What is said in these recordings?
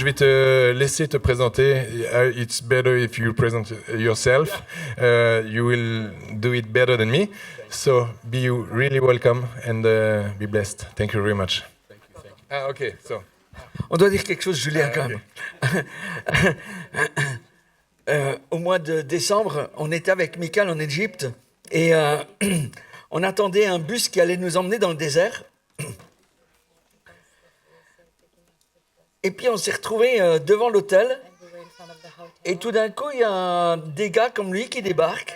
je vais te laisser te présenter. It's better if you present yourself. You will do it better than me. So be really welcome and be blessed. Thank you very much. Ah, ok. So. On doit dire quelque chose, Julien, quand même. Au mois de décembre, on était avec Michael en Égypte et on attendait un bus qui allait nous emmener dans le désert. Et puis on s'est retrouvés devant l'hôtel et tout d'un coup, il y a des gars comme lui qui débarquent.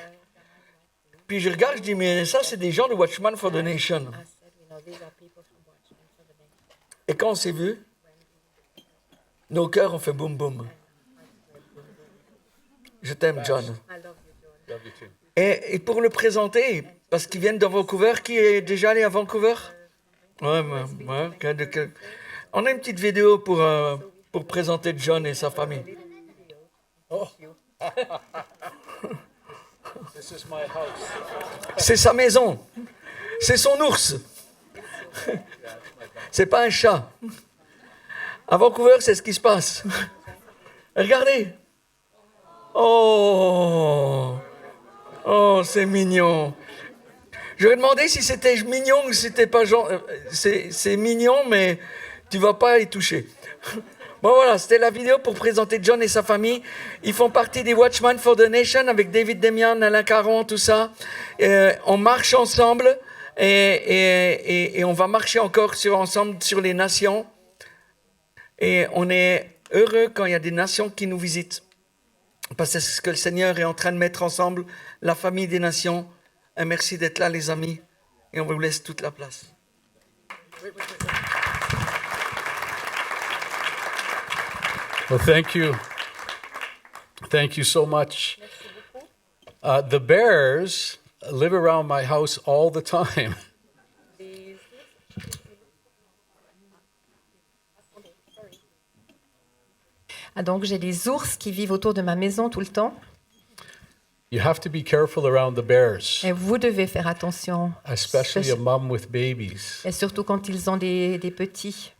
Puis je regarde, je dis, mais ça, c'est des gens de Watchman for the Nation. Et quand on s'est vus, nos cœurs ont fait boum boum. Je t'aime, John. Et pour le présenter, parce qu'ils viennent de Vancouver, qui est déjà allé à Vancouver? Ouais. On a une petite vidéo pour présenter John et sa famille. Oh. C'est sa maison. C'est son ours. C'est pas un chat. À Vancouver, c'est ce qui se passe. Regardez. Oh, c'est mignon. J'aurais demandé si c'était mignon ou si c'était pas genre. C'est mignon, mais tu vas pas y toucher. Bon voilà, c'était la vidéo pour présenter John et sa famille. Ils font partie des Watchmen for the Nation avec David Demian, Alain Caron, tout ça. On marche ensemble et on va marcher encore ensemble sur les nations. Et on est heureux quand il y a des nations qui nous visitent. Parce que c'est ce que le Seigneur est en train de mettre ensemble, la famille des nations. Et merci d'être là, les amis. Et on vous laisse toute la place. Well, thank you. Thank you so much. The bears live around my house all the time. Donc j'ai des ours qui vivent autour de ma maison tout le temps. You have to be careful around the bears, Et vous devez faire attention. especially a mom with babies. Et surtout quand ils ont des petits.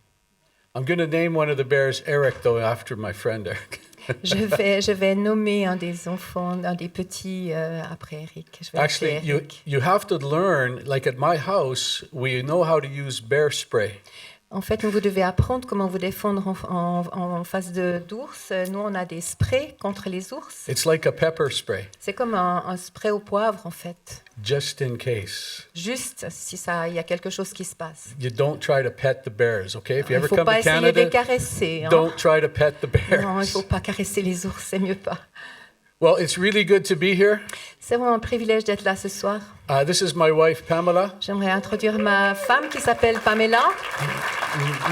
I'm going to name one of the bears Eric, though, after my friend Eric. Je vais nommer un des enfants, un des petits après Eric. Je vais Actually, appeler Eric. you have to learn, like at my house, we know how to use bear spray. En fait, vous devez apprendre comment vous défendre en face d'ours. Nous, on a des sprays contre les ours. It's like a pepper spray, C'est comme un spray au poivre, en fait. just in case. Juste si il y a quelque chose qui se passe. You don't try to pet the bears, okay? If you Il ne ever faut come pas to essayer de les Canada, caresser. Hein. don't try to pet the bears. Non, il ne faut pas caresser les ours, c'est mieux pas. Well, it's really good to be here. C'est vraiment un privilège d'être là ce soir. This is my wife, Pamela, J'aimerais introduire ma femme qui s'appelle Pamela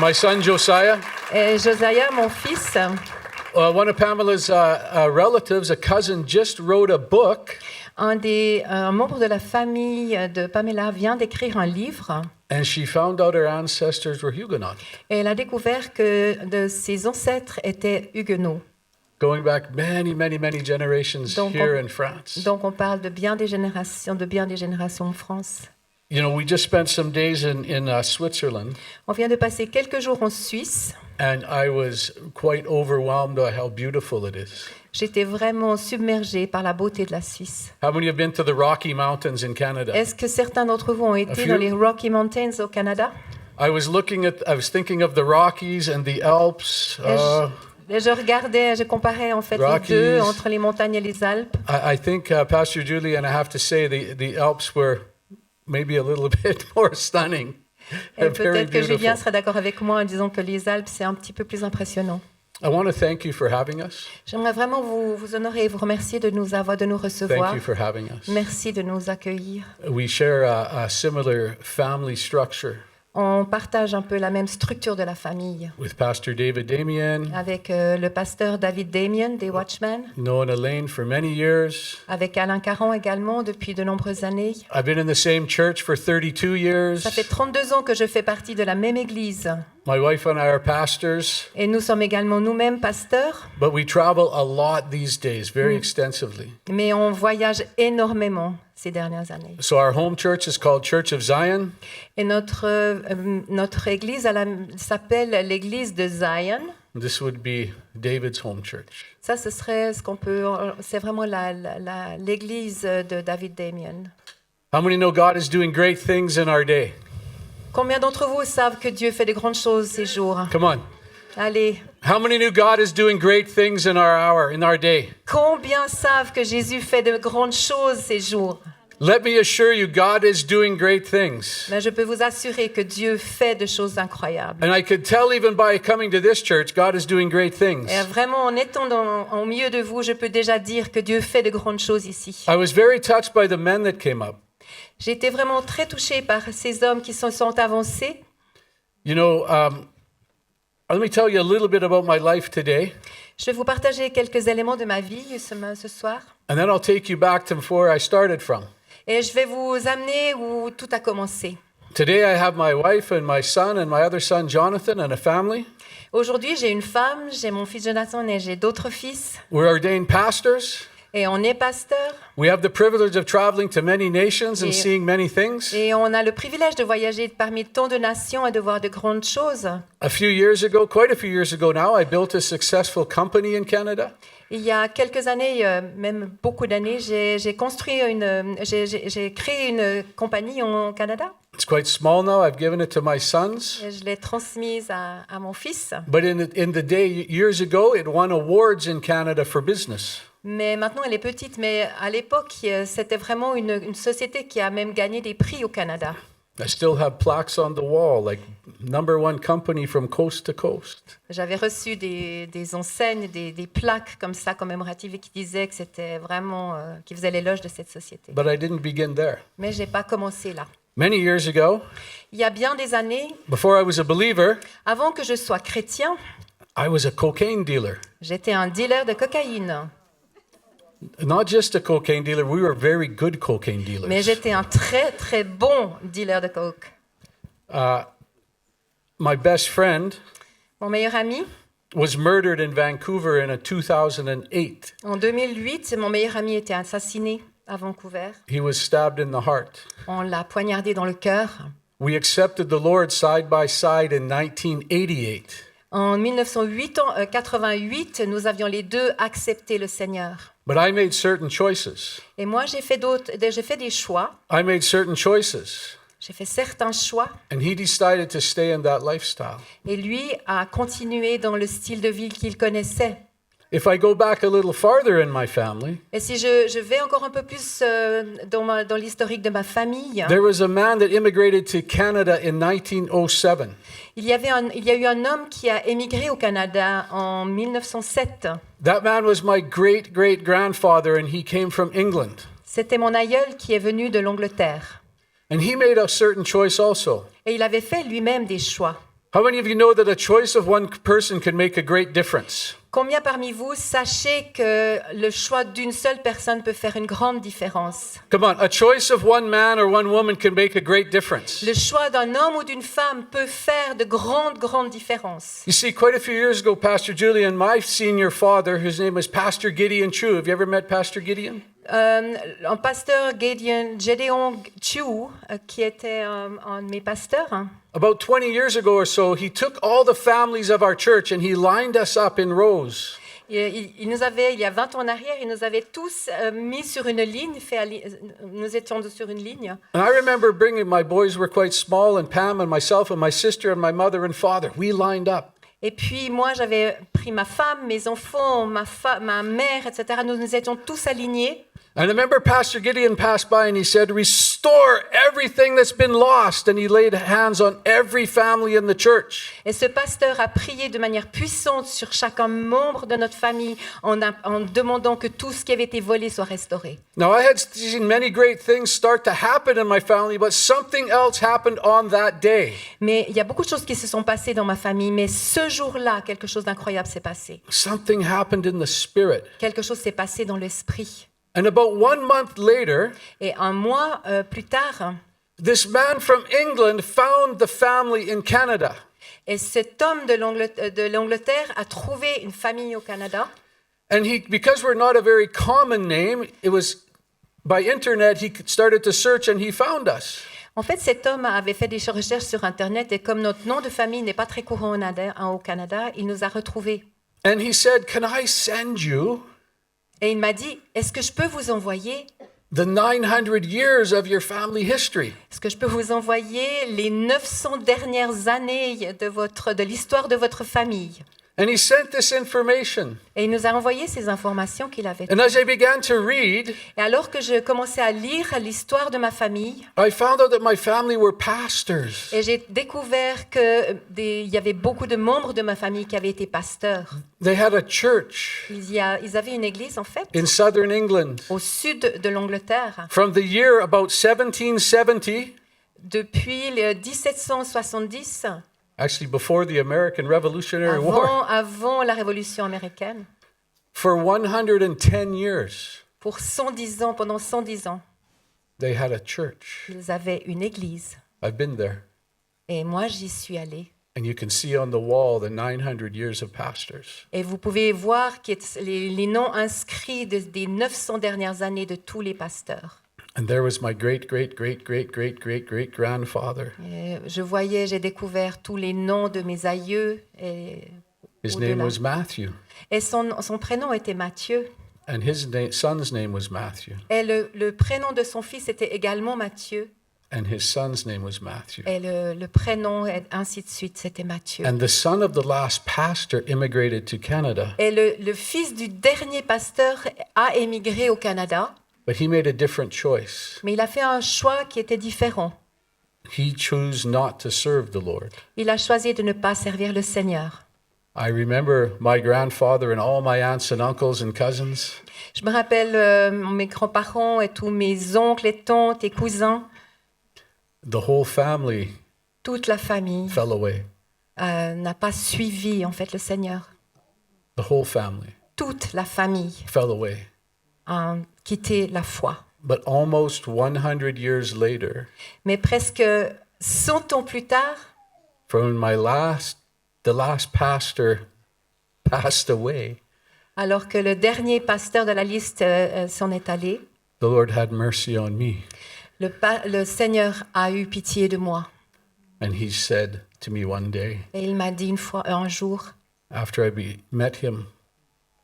my son, Josiah. et Josiah, mon fils. One of Pamela's relatives, a cousin, just wrote a book, Un membre de la famille de Pamela vient d'écrire un livre and she found out her ancestors were Huguenot, et elle a découvert que ses ancêtres étaient huguenots. going back many generations Donc, here in France. Donc on parle de bien des générations en France. You know, we just spent some days in Switzerland, On vient de passer quelques jours en Suisse. and I was quite overwhelmed by how beautiful it is. J'étais vraiment submergée par la beauté de la Suisse. How many have been to the Rocky Mountains in Canada? Est-ce que certains d'entre vous ont été dans les Rocky Mountains au Canada? I was thinking of the Rockies and the Alps. Et je comparais en fait Rockies. les deux entre les montagnes et les Alpes. I think Pastor Julie, and I have to say, the Alps were maybe a little bit more stunning. Et Very peut-être que beautiful. Julien sera d'accord avec moi en disant que les Alpes, c'est un petit peu plus impressionnant. I want to thank you for having us. J'aimerais vraiment vous honorer et vous remercier de nous Thank recevoir. you for having us. Merci de nous accueillir. We share a similar family structure On partage un peu la même structure de la famille with Pastor David Damien, avec le pasteur David Damien des Watchmen, known Elaine for many years. avec Alain Caron également depuis de nombreuses années. I've been in the same church for 32 years. Ça fait 32 ans que je fais partie de la même église My wife and I are pastors, et nous sommes également nous-mêmes pasteurs, but we travel a lot these days, very extensively. mais on voyage énormément ces dernières années. So our home church is called Church of Zion. Et notre église s'appelle l'église de Zion. This would be David's home church. Ça, ce serait ce qu'on peut. C'est vraiment l'église de David Damien. How many know God is doing great things in our day? Combien d'entre vous savent que Dieu fait de grandes choses ces jours? Come on. Allez. How many knew God is doing great things in our hour, in our day? Combien savent que Jésus fait de grandes choses ces jours? Let me assure you, God is doing great things. Mais je peux vous assurer que Dieu fait de choses incroyables. And I could tell even by coming to this church, God is doing great things. Et vraiment, en étant au milieu de vous, je peux déjà dire que Dieu fait de grandes choses ici. I was very touched by the men that came up. J'ai été vraiment très touchée par ces hommes qui se sont avancés. You know, let me tell you a little bit about my life today, Je vais vous partager quelques éléments de ma vie ce soir. and then I'll take you back to where I started from. Et je vais vous amener où tout a commencé. Today I have my wife and my son and my other son Jonathan and a family. Aujourd'hui, j'ai une femme, j'ai mon fils Jonathan et j'ai d'autres fils. We're ordained pastors. Et on est pasteur. We have the privilege of traveling to many nations and Et- seeing many things. Et on a le privilège de voyager parmi tant de nations et de voir de grandes choses. A few years ago, quite a few years ago now, I built a successful company in Canada. Il y a quelques années, même beaucoup d'années, j'ai créé une compagnie au Canada. It's quite small now. I've given it to my sons. Et je l'ai transmise à mon fils. But in the day, years ago, it won awards in Canada for business. Mais maintenant, elle est petite. Mais à l'époque, c'était vraiment une société qui a même gagné des prix au Canada. I still have plaques on the wall, like #1 company from coast to coast. J'avais reçu des enseignes, des plaques comme ça, commémoratives, et qui disaient que c'était vraiment, qui faisaient l'éloge de cette société. But I didn't begin there. Mais je n'ai pas commencé là. Many years ago, Il y a bien des années, before I was a believer, avant que je sois chrétien, I was a cocaine dealer. j'étais un dealer de cocaïne. Not just a cocaine dealer, we were very good cocaine dealers. Mais j'étais un très, très bon dealer de coke. My best friend Mon meilleur ami, was murdered in Vancouver in 2008. en 2008, mon meilleur ami était assassiné à Vancouver. He was stabbed in the heart. On l'a poignardé dans le cœur. We accepted the Lord side by side in 1988. En 1988, nous avions les deux accepté le Seigneur. But I made certain choices. Et moi, j'ai fait des choix. I made certain choices. J'ai fait certains choix. And he decided to stay in that lifestyle. Et lui a continué dans le style de vie qu'il connaissait. If I go back a little farther in my family, Et si je vais encore un peu plus dans l'historique de ma famille, there was a man that immigrated to Canada in 1907. il y a eu un homme qui a émigré au Canada en 1907. That man was my great-great-grandfather, and he came from England. C'était mon aïeul qui est venu de l'Angleterre. And he made a certain choice also. Et il avait fait lui-même des choix. How many of you know that a choice of one person can make a great difference? Combien parmi vous sachez que le choix d'une seule personne peut faire une grande différence? Come on, a choice of one man or one woman can make a great difference. Le choix d'un homme ou d'une femme peut faire de grandes différences. You see, quite a few years ago, Pastor Julian, my senior father, whose name was Pastor Gideon Chu. Have you ever met Pastor Gideon? Un pasteur Gédéon Chu, qui était un de mes pasteurs, hein, About 20 years ago or so, he took all the families of our church and he lined us up in rows. il y a 20 ans en arrière, il nous avait tous mis sur une ligne, nous étions sur une ligne. And I remember bringing, my boys were quite small, and Pam and myself and my sister and my mother and father, we lined up. Et puis moi, j'avais pris ma femme, mes enfants, ma mère, etc. Nous étions tous alignés. And I remember Pastor Gideon passed by and he said, "Restore everything that's been lost." And he laid hands on every family in the church. Et ce pasteur a prié de manière puissante sur chacun membre de notre famille en demandant que tout ce qui avait été volé soit restauré. Now, I had seen many great things start to happen in my family, but something else happened on that day. Mais il y a beaucoup de choses qui se sont passées dans ma famille, mais ce jour-là, quelque chose d'incroyable s'est passé. Something happened in the spirit. Quelque chose s'est passé dans l'esprit. And about 1 month later, Et un mois plus tard, this man from England found the family in Canada. et cet homme de l'Angleterre a trouvé une famille au Canada. And because we're not a very common name, it was by internet, he started to search and he found us. En fait, cet homme avait fait des recherches sur Internet et comme notre nom de famille n'est pas très courant au Canada, il nous a retrouvés. And he said, "Can I send you Et il m'a dit, est-ce que je peux vous envoyer the 900 years of your family history?" Est-ce que je peux vous envoyer les 900 dernières années de l'histoire de votre famille? And he sent this information. Et il nous a envoyé ces informations qu'il avait. And as I began to read, Et alors que je commençais à lire l'histoire de ma famille, I found out that my family were pastors. et j'ai découvert qu'il y avait beaucoup de membres de ma famille qui avaient été pasteurs. They had a church Ils avaient une église, en fait, in southern England. au sud de l'Angleterre. From the year about 1770, Depuis le 1770, actually before the American Revolutionary War, avant la Révolution américaine, for 110 years, pour 110 ans, pendant 110 ans, they had a church. ils avaient une église. I've been there. Et moi, j'y suis allée. And you can see on the wall the 900 years of pastors. Et vous pouvez voir les noms inscrits des 900 dernières années de tous les pasteurs. And there was my great, great, great, great, great, great, great grandfather. Et j'ai découvert tous les noms de mes aïeux. Et, His au-delà. name was Matthew. Et son prénom était Matthieu. And his son's name was Matthew. Et le prénom de son fils était également Matthieu. And his son's name was Matthew. Et le prénom, et ainsi de suite, c'était Matthieu. And the son of the last pastor immigrated to Canada, Et le fils du dernier pasteur a émigré au Canada, but he made a different choice. mais il a fait un choix qui était différent. He chose not to serve the Lord. Il a choisi de ne pas servir le Seigneur. I remember my grandfather and all my aunts and uncles and cousins. Je me rappelle mes grands-parents et tous mes oncles et tantes et cousins, The whole family toute la famille fell away. n'a pas suivi en fait le Seigneur. The whole family Toute la famille fell away. a quitté la foi. But almost 100 years later, Mais presque 100 ans plus tard, from the last pastor passed away, alors que le dernier pasteur de la liste s'en est allé, the Lord had mercy on me. le Seigneur a eu pitié de moi. And he said to me one day, Et il m'a dit un jour, after met him,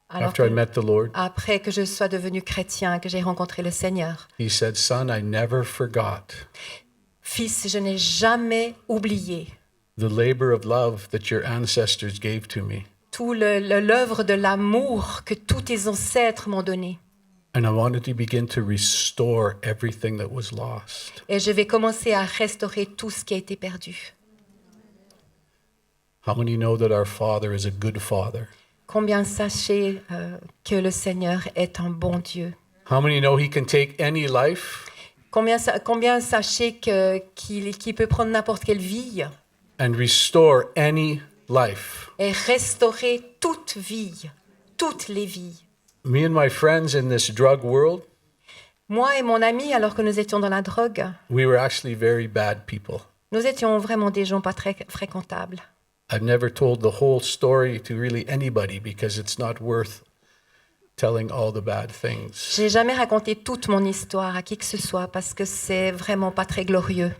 alors after I que- met the Lord, après que je sois devenu chrétien, que j'ai rencontré le Seigneur, he said, "Son, I never forgot Fils, je n'ai jamais oublié the labor of love that your ancestors gave to me. tout l'œuvre de l'amour que tous tes ancêtres m'ont donné. And I wanted to begin to restore everything that was lost." Et je vais commencer à restaurer tout ce qui a été perdu. How many know that our Father is a good Father? Combien sachez que le Seigneur est un bon Dieu. How many know he can take any life Combien sachez qu'il peut prendre n'importe quelle vie and restore any life? et restaurer toute vie, toutes les vies. Me and my friends in this drug world, Moi et mon ami, alors que nous étions dans la drogue, we were actually very bad people. nous étions vraiment des gens pas très fréquentables. I've never told the whole story to really anybody because it's not worth telling all the bad things. J'ai jamais raconté toute mon histoire à qui que ce soit parce que c'est vraiment pas très glorieux.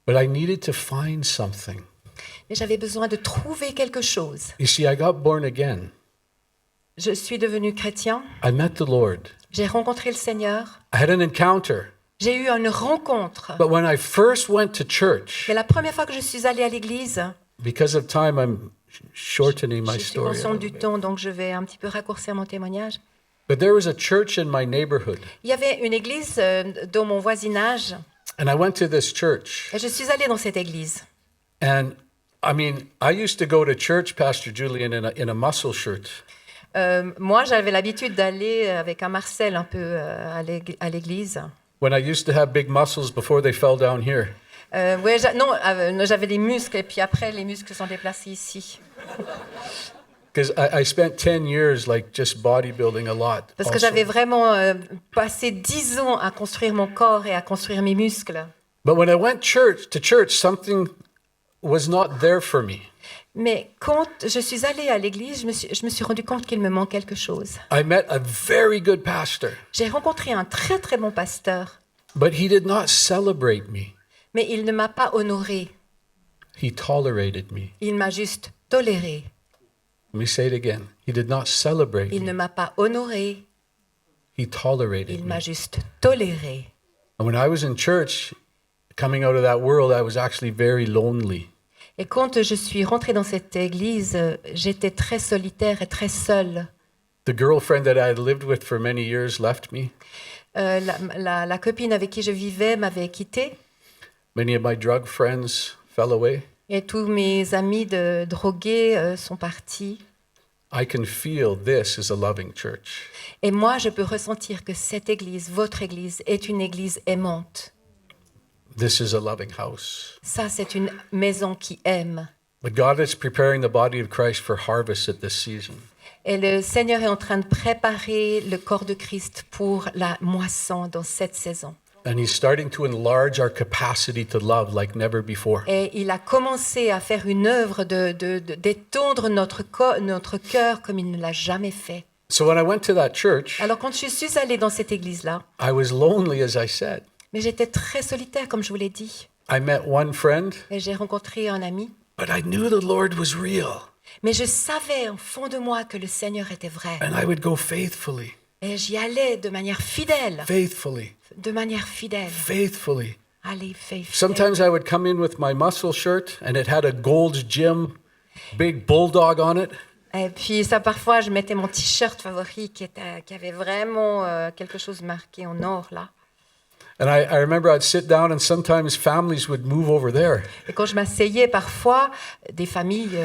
But I needed to find something. Mais j'avais besoin de trouver quelque chose. You see, I got born again. Je suis devenu chrétien, I met the Lord. j'ai rencontré le Seigneur, I had an encounter. j'ai eu une rencontre. But when I first went to church, Mais la première fois que je suis allée à l'église, because of time, I'm shortening my je suis story. a consciente little du bit. temps, donc je vais un petit peu raccourcir mon témoignage. But there was a church in my neighborhood. Il y avait une église dans mon voisinage And I went to this church. et je suis allée dans cette église. And I mean, I used to go to church, Pastor Julian, in a muscle shirt. Moi, j'avais l'habitude d'aller avec un Marcel un peu à l'église. When I used to have big muscles before they fell down here. Ouais, j'avais des muscles et puis après, les muscles sont déplacés ici. Because I spent 10 years like just bodybuilding a lot. Parce que also. j'avais vraiment passé 10 ans à construire mon corps et à construire mes muscles. But when I went to church, something was not there for me. Mais quand je suis allée à l'église, je me suis rendu compte qu'il me manque quelque chose. I met a very good pastor, J'ai rencontré un très très bon pasteur, but he did not celebrate me. Mais il ne m'a pas honoré. He tolerated me. Il m'a juste toléré. Let me say it again. He did not celebrate Il ne me. m'a pas honoré. He tolerated Il me. m'a juste toléré. And when I was in church, coming out of that world, I was actually very lonely. Et quand je suis rentrée dans cette église, j'étais très solitaire et très seule. The girlfriend that I had lived with for many years left me. La copine avec qui je vivais m'avait quittée Many of my drug friends fell away. et tous mes amis de drogués sont partis. I can feel this is a loving church. Et moi, je peux ressentir que cette église, votre église, est une église aimante. This is a loving house. Ça, c'est une maison qui aime. But God is preparing the body of Christ for harvest at this season. Et le Seigneur est en train de préparer le corps de Christ pour la moisson dans cette saison. And He's starting to enlarge our capacity to love like never before. Et il a commencé à faire une œuvre d'étendre notre cœur comme il ne l'a jamais fait. So when I went to that church, Alors quand je suis allée dans cette église-là, I was lonely, as I said. mais j'étais très solitaire, comme je vous l'ai dit. I met one friend, Et j'ai rencontré un ami. but I knew the Lord was real. Mais je savais au fond de moi que le Seigneur était vrai. And I would go faithfully, Et j'y allais de manière fidèle. faithfully, De manière fidèle. faithfully. Allez, fidèle. Sometimes I would come in with my muscle shirt and it had a Gold's Gym big bulldog on it. Et puis ça, parfois, je mettais mon t-shirt favori qui avait vraiment quelque chose marqué en or, là. And I remember I'd sit down and sometimes families would move over there. Et quand je m'asseyais, parfois, des familles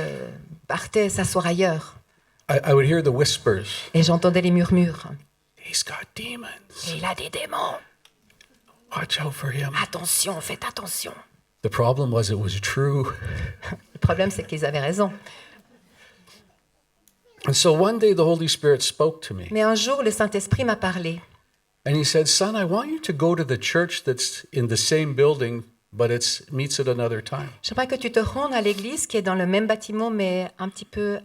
partaient s'asseoir ailleurs. I would hear the whispers. Et j'entendais les murmures. He's got demons. Et il a des démons. Watch out for him. Attention, faites attention. The problem was it was true. Le problème, c'est qu'ils avaient raison. And so one day the Holy Spirit spoke to me. Mais un jour, le Saint-Esprit m'a parlé. And he said, "Son, I want you to go to the church that's in the same building, but it meets at another time." J'aimerais que tu te rendes à l'église qui est dans le même bâtiment, mais un petit peu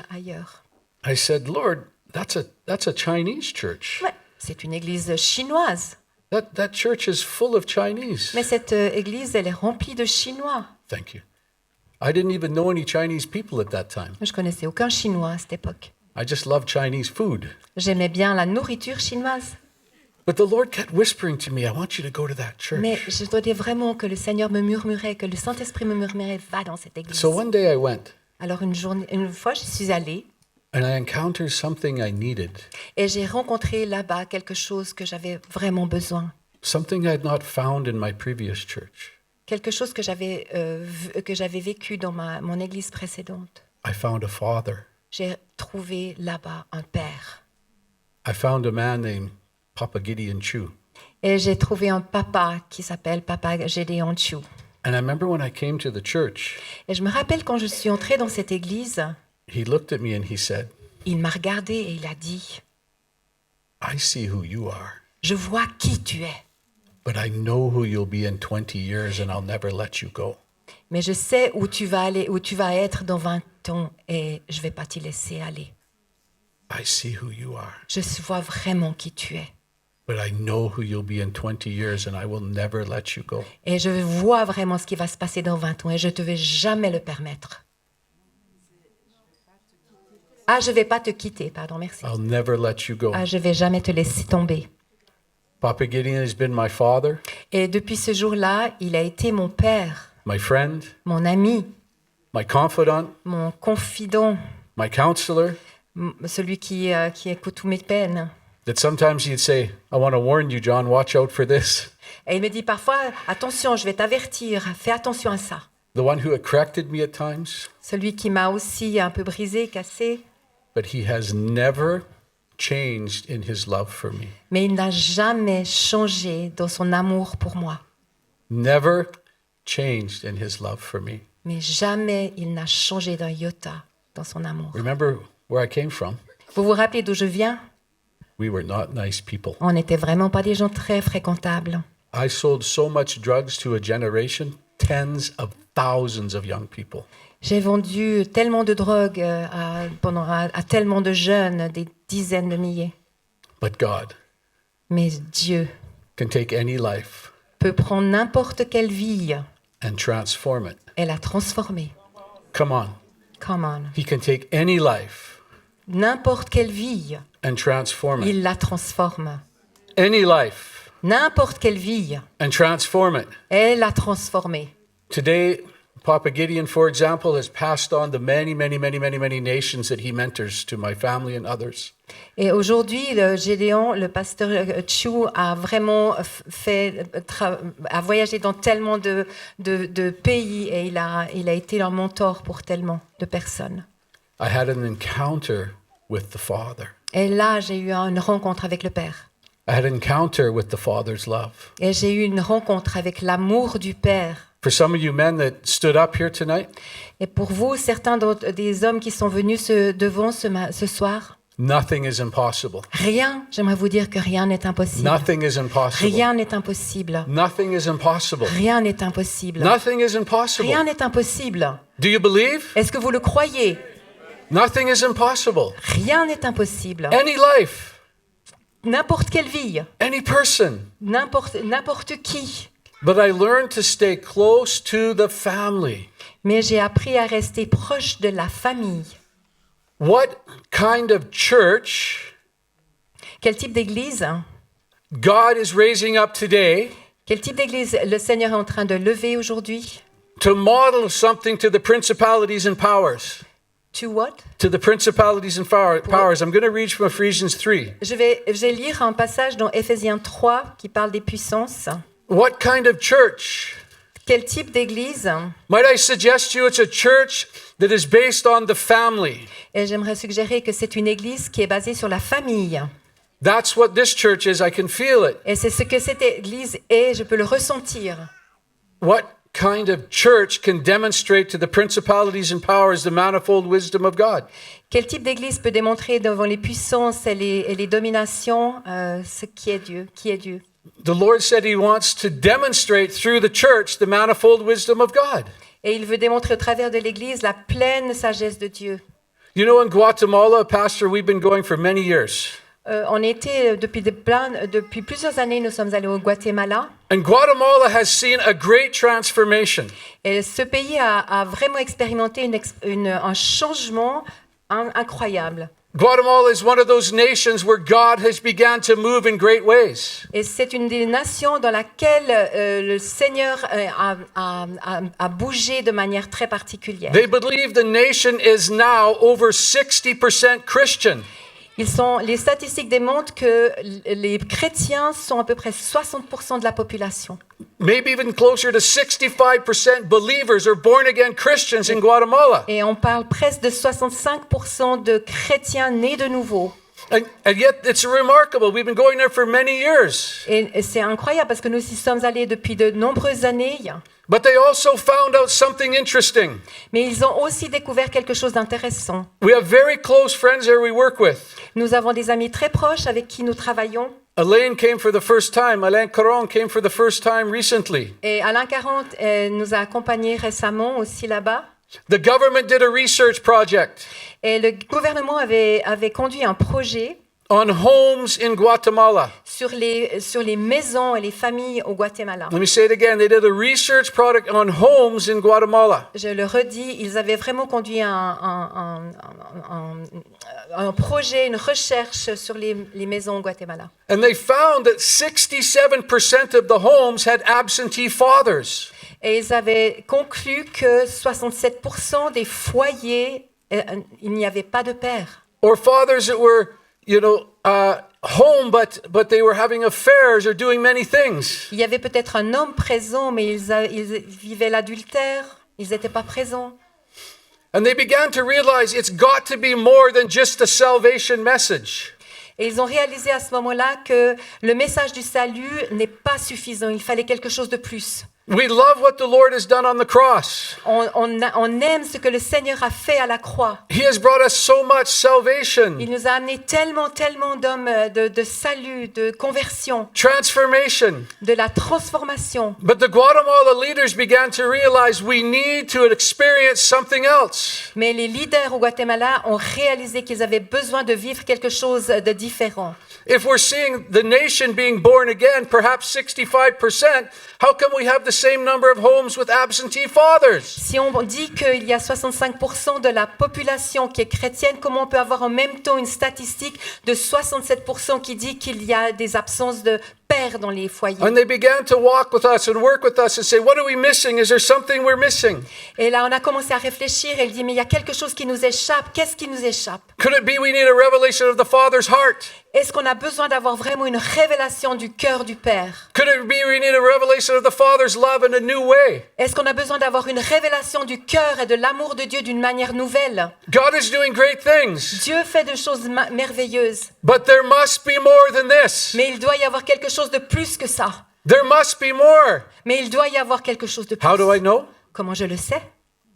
ailleurs. I said, "Lord, that's a Chinese church. Ouais, c'est une église chinoise. That church is full of Chinese." Mais cette église, elle est remplie de Chinois. Thank you. I didn't even know any Chinese people at that time. Je connaissais aucun Chinois à cette époque. I just loved Chinese food. J'aimais bien la nourriture chinoise. But the Lord kept whispering to me, "I want you to go to that church." Mais je sentais vraiment que le Seigneur me murmurait, que le Saint-Esprit me murmurait, va dans cette église. So one day I went Alors une fois, je suis allée and I encountered something I needed, et j'ai rencontré là-bas quelque chose que j'avais vraiment besoin. something I had not found in my previous church. Quelque chose que j'avais vécu dans mon église précédente. I found a father. J'ai trouvé là-bas un père. I found a man named Papa Gideon Chu. Et j'ai trouvé un papa qui s'appelle Papa Gédéon Chu. And I remember when I came to the church, Et je me rappelle quand je suis entrée dans cette église, he looked at me and he said, il m'a regardé et il a dit, "I see who you are, je vois qui tu es, but I know who you'll be in 20 years and I'll never let you go." mais je sais où tu vas aller, où tu vas être dans 20 ans et je vais pas t'y laisser aller. I see who you are, Je vois vraiment qui tu es. but I know who you'll be in 20 years and I will never let you go. Et je vois vraiment ce qui va se passer dans 20 ans et je ne te vais jamais le permettre. Ah, je ne vais pas te quitter, pardon, merci. I'll never let you go. Ah, je ne vais jamais te laisser tomber. Papa Gideon has been my father, Et depuis ce jour-là, il a été mon père, my friend, mon ami, my confidant, mon confident, my counselor, celui qui écoute toutes mes peines. that sometimes he'd say, "I want to warn you, John, watch out for this." Et il me dit parfois, attention, je vais t'avertir, fais attention à ça. The one who had corrected me at times, Celui qui m'a aussi un peu brisé, cassé, but he has never changed in his love for me. mais il n'a jamais changé dans son amour pour moi. Never changed in his love for me. Mais jamais il n'a changé d'un iota dans son amour. Remember where I came from? Vous vous rappelez d'où je viens? We were not nice people. On n'était vraiment pas des gens très fréquentables. I sold so much drugs to a generation, tens of thousands of young people. J'ai vendu tellement de drogue à tellement de jeunes, des dizaines de milliers. But God Mais Dieu can take any life peut prendre n'importe quelle vie and transform it. et la transformer. Come on. Come on. He can take any life N'importe quelle vie, and transform it. il la transforme. Any life N'importe quelle vie, and transform it. elle l'a transformée. Today, Papa Gideon, for example, has passed on the many nations that he mentors to my family and others. Et aujourd'hui, Gédéon, le pasteur Chu, a vraiment a voyagé dans tellement de pays et il a été leur mentor pour tellement de personnes. I had an encounter with the Father. Et là, j'ai eu une rencontre avec le Père. I had an encounter with the Father's love. Et j'ai eu une rencontre avec l'amour du Père. For some of you men that stood up here tonight, Et pour vous, certains des hommes qui sont venus devant ce soir, nothing is impossible. rien, j'aimerais vous dire que rien n'est impossible. Nothing is impossible. Rien n'est impossible. Nothing is impossible. Rien n'est impossible. Nothing is impossible. Rien n'est impossible. Do you believe? Est-ce que vous le croyez? Nothing is impossible. Rien n'est impossible. Any life, N'importe quelle vie, any person. n'importe qui. But I learned to stay close to the family. Mais j'ai appris à rester proche de la famille. What kind of church Quel type d'église? God is raising up today Quel type d'église le Seigneur est en train de lever aujourd'hui? to model something to the principalities and powers? To what? To the principalities and powers. I'm going to read from Ephesians 3. Je vais lire un passage dans Éphésiens 3 qui parle des puissances. What kind of church? Quel type d'église? Might I suggest to you it's a church that is based on the family. Et j'aimerais suggérer que c'est une église qui est basée sur la famille. That's what this church is. I can feel it. Et c'est ce que cette église est, je peux le ressentir. What kind of church can demonstrate to the principalities and powers the manifold wisdom of God? Quel type d'église peut démontrer devant les puissances et les dominations ce qui est Dieu, qui est Dieu? The Lord said he wants to demonstrate through the church the manifold wisdom of God. Et il veut démontrer au travers de l'église la pleine sagesse de Dieu. You know, in Guatemala, Pastor, we've been going for many years. On était depuis plusieurs années, nous sommes allés au Guatemala. And Guatemala has seen a great transformation. Et ce pays a vraiment expérimenté un changement incroyable. Guatemala is one of those nations where God has begun to move in great ways. Et c'est une des nations dans laquelle le Seigneur a bougé de manière très particulière. They believe the nation is now over 60% Christian. Les statistiques démontrent que les chrétiens sont à peu près 60% de la population. Maybe even closer to 65% believers or born again Christians in Guatemala. Et on parle presque de 65% de chrétiens nés de nouveau. And yet it's remarkable. We've been going there for many years. Et c'est incroyable parce que nous y sommes allés depuis de nombreuses années. But they also found out something interesting. Mais ils ont aussi découvert quelque chose d'intéressant. We have very close friends there we work with. Nous avons des amis très proches avec qui nous travaillons. Alain came for the first time. Alain Caron came for the first time recently. Et Alain Caron nous a accompagnés récemment aussi là-bas. The government did a research project Et le gouvernement avait conduit un projet on homes in Guatemala. sur les maisons et les familles au Guatemala. Let me say it again. They did a research project on homes in Guatemala. Je le redis, ils avaient vraiment conduit un projet, une recherche sur les maisons au Guatemala. And they found that 67% of the homes had absentee fathers. Et ils avaient conclu que 67% des foyers, il n'y avait pas de père. Or fathers that were, home, but they were having affairs or doing many things. Il y avait peut-être un homme présent, mais ils vivaient l'adultère, ils n'étaient pas présents. And they began to realize it's got to be more than just a salvation message. Et ils ont réalisé à ce moment-là que le message du salut n'est pas suffisant, il fallait quelque chose de plus. We love what the Lord has done on the cross. On aime ce que le Seigneur a fait à la croix. He has brought us so much salvation, Il nous a amené tellement d'hommes de salut, de conversion, transformation. de la transformation. But the Guatemala leaders began to realize we need to experience something else. Mais les leaders au Guatemala ont réalisé qu'ils avaient besoin de vivre quelque chose de différent. If we're seeing the nation being born again, perhaps 65%, how come we have the same number of homes with absentee fathers? Si on dit qu'il y a 65% de la population qui est chrétienne, comment on peut avoir en même temps une statistique de 67% qui dit qu'il y a des absences de pères dans les foyers? And they began to walk with us and work with us and say, what are we missing? Is there something we're missing? Et là, on a commencé à réfléchir et il dit, mais il y a quelque chose qui nous échappe. Qu'est-ce qui nous échappe? Could it be we need a revelation of the Father's heart? Est-ce qu'on a besoin d'avoir vraiment une révélation du cœur du Père? Could it be we need a revelation of the Father's love in a new way? Est-ce qu'on a besoin d'avoir une révélation du cœur et de l'amour de Dieu d'une manière nouvelle? God is doing great things, Dieu fait des choses merveilleuses, but there must be more than this. mais il doit y avoir quelque chose de plus que ça. There must be more. Mais il doit y avoir quelque chose de plus. How do I know? Comment je le sais?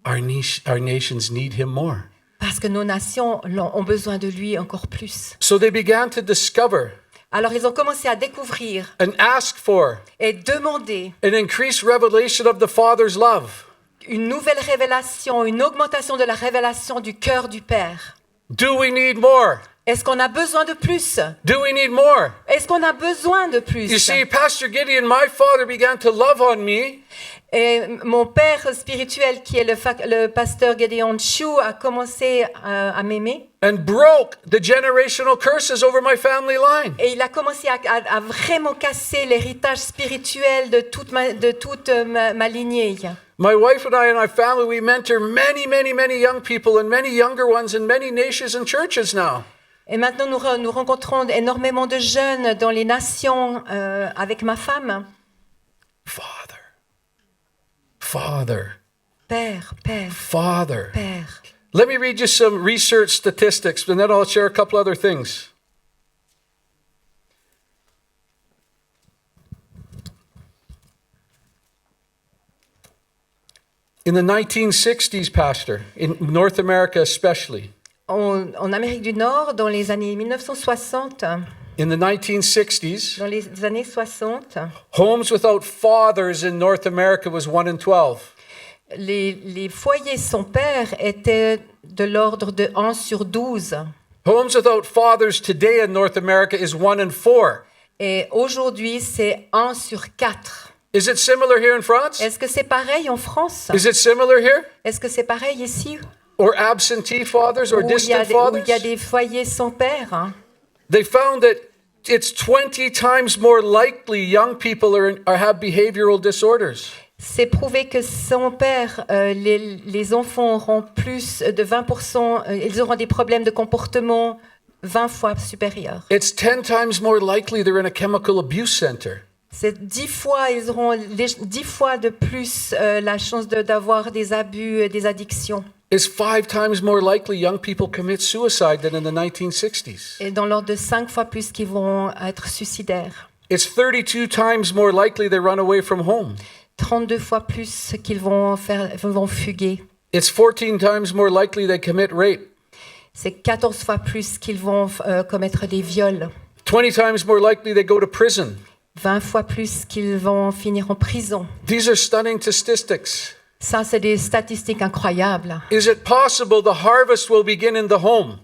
Our nations need him more. Parce que nos nations ont besoin de lui encore plus. So they began to discover Alors ils ont commencé à découvrir and ask for et demander an increased revelation of the Father's love. une nouvelle révélation, une augmentation de la révélation du cœur du Père. Do we need more? Est-ce qu'on a besoin de plus? Do we need more? Est-ce qu'on a besoin de You plus? see, Pastor Gideon, my father, began to love on me. Et mon père spirituel, qui est le pasteur Gideon Chu, a commencé à m'aimer. And broke the generational curses over my family line. Et il a commencé à vraiment casser l'héritage spirituel de toute ma lignée. My wife and I and our family, we mentor many young people and many younger ones in many nations and churches now. Et maintenant, nous rencontrons énormément de jeunes dans les nations avec ma femme. Father, Père, Père, Father. Père. Let me read you some research statistics, and then I'll share a couple other things. In the 1960s, Pastor, in North America especially, En Amérique du Nord, dans les années 1960, in the 1960s, dans les années 60, homes without fathers in North America was 1 in 12. les foyers sans père étaient de l'ordre de 1 sur 12. Homes without fathers today in North America is 1 in 4. Et aujourd'hui, c'est 1 sur 4. Is it similar here in France? Est-ce que c'est pareil en France? Is it similar here? Est-ce que c'est pareil ici? Or absentee fathers or Où il y distant a fathers? des foyers sans père? Hein? They found that it's 20 times more likely young people have behavioral disorders. C'est prouvé que sans père, les enfants auront plus de 20%, ils auront des problèmes de comportement 20 fois supérieurs. It's 10 times more likely they're in a chemical abuse center. C'est 10 fois, ils auront 10 fois de plus la chance d'avoir des abus, des addictions. It's 5 times more likely young people commit suicide than in the 1960s. Et dans l'ordre de 5 fois plus qu'ils vont être suicidaires. It's 32 times more likely they run away from home. 32 fois plus qu'ils vont fuguer. It's 14 times more likely they commit rape. C'est 14 fois plus qu'ils vont commettre des viols. 20 times more likely they go to prison. 20 fois plus qu'ils vont finir en prison. These are stunning statistics. Ça, c'est des statistiques incroyables. Is it possible the harvest will begin in the home?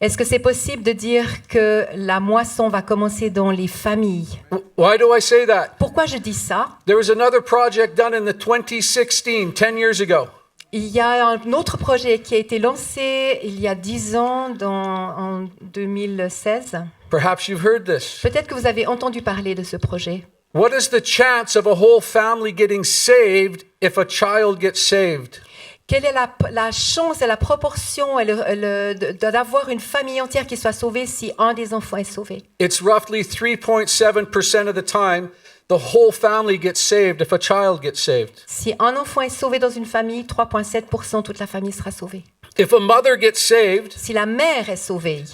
Est-ce que c'est possible de dire que la moisson va commencer dans les familles? Why do I say that? Pourquoi je dis ça? There was another project done in the 2016, 10 years ago. Il y a un autre projet qui a été lancé il y a 10 ans, en 2016. Perhaps you've heard this. Peut-être que vous avez entendu parler de ce projet. What is the chance of a whole family getting saved if a child gets saved? Quelle est la chance et la proportion d'avoir une famille entière qui soit sauvée si un des enfants est sauvé? It's roughly 3.7% of the time the whole family gets saved if a child gets saved. Si un enfant est sauvé dans une famille, 3,7%, toute la famille sera sauvée. If a mother gets saved, Si la mère est sauvée,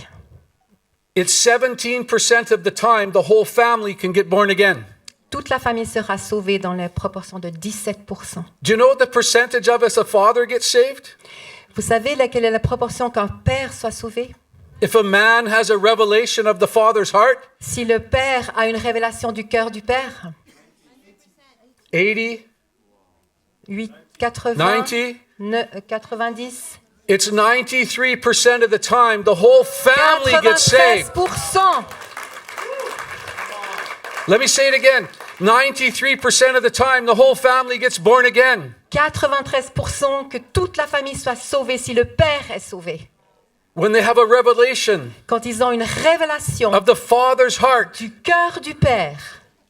it's 17% of the time the whole family can get born again. toute la famille sera sauvée dans la proportion de 17%. Do you know the percentage of us a father gets saved? Vous savez quelle est la proportion qu'un père soit sauvé? If a man has a revelation of the father's heart, Si le père a une révélation du cœur du père, 80, 80, 90, it's 93% of the time the whole family gets saved. 93%. Let me say it again. 93% of the time, the whole family gets born again. 93% que toute la famille soit sauvée si le père est sauvé. When they have a revelation Quand ils ont une révélation of the Father's heart, du cœur du père,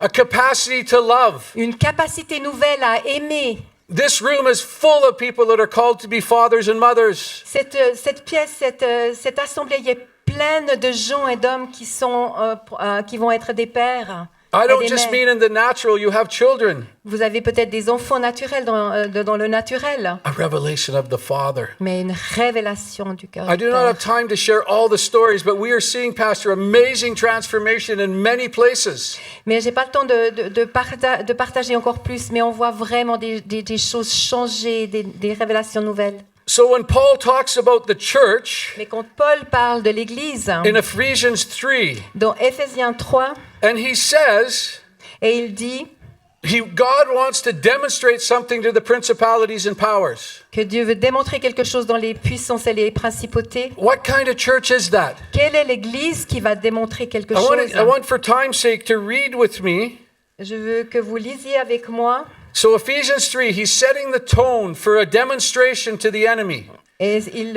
a capacity to love. une capacité nouvelle à aimer. This room is full of people that are called to be fathers and mothers. Cette pièce, cette assemblée y est pleine de gens et d'hommes qui vont être des pères. I et don't des just mères. mean in the natural, you have children. Vous avez peut-être des enfants naturels dans le naturel, A revelation of the Father. mais une révélation du cœur I du do not Père. have time to share all the stories, but we are seeing, Pastor, amazing transformation in many places. Mais j'ai pas le temps de partager encore plus, mais on voit vraiment des choses changer, des révélations nouvelles. So when Paul talks about the church Mais quand Paul parle de l'Église, in Ephesians 3, dans Éphésiens 3, and he says, et il dit God wants to demonstrate something to the principalities and powers. que Dieu veut démontrer quelque chose dans les puissances et les principautés. What kind of church is that? Quelle est l'Église qui va démontrer quelque I chose? want for time's sake to read with me. Je veux que vous lisiez avec moi. So Ephesians 3, he's setting the tone for a demonstration to the enemy. Et il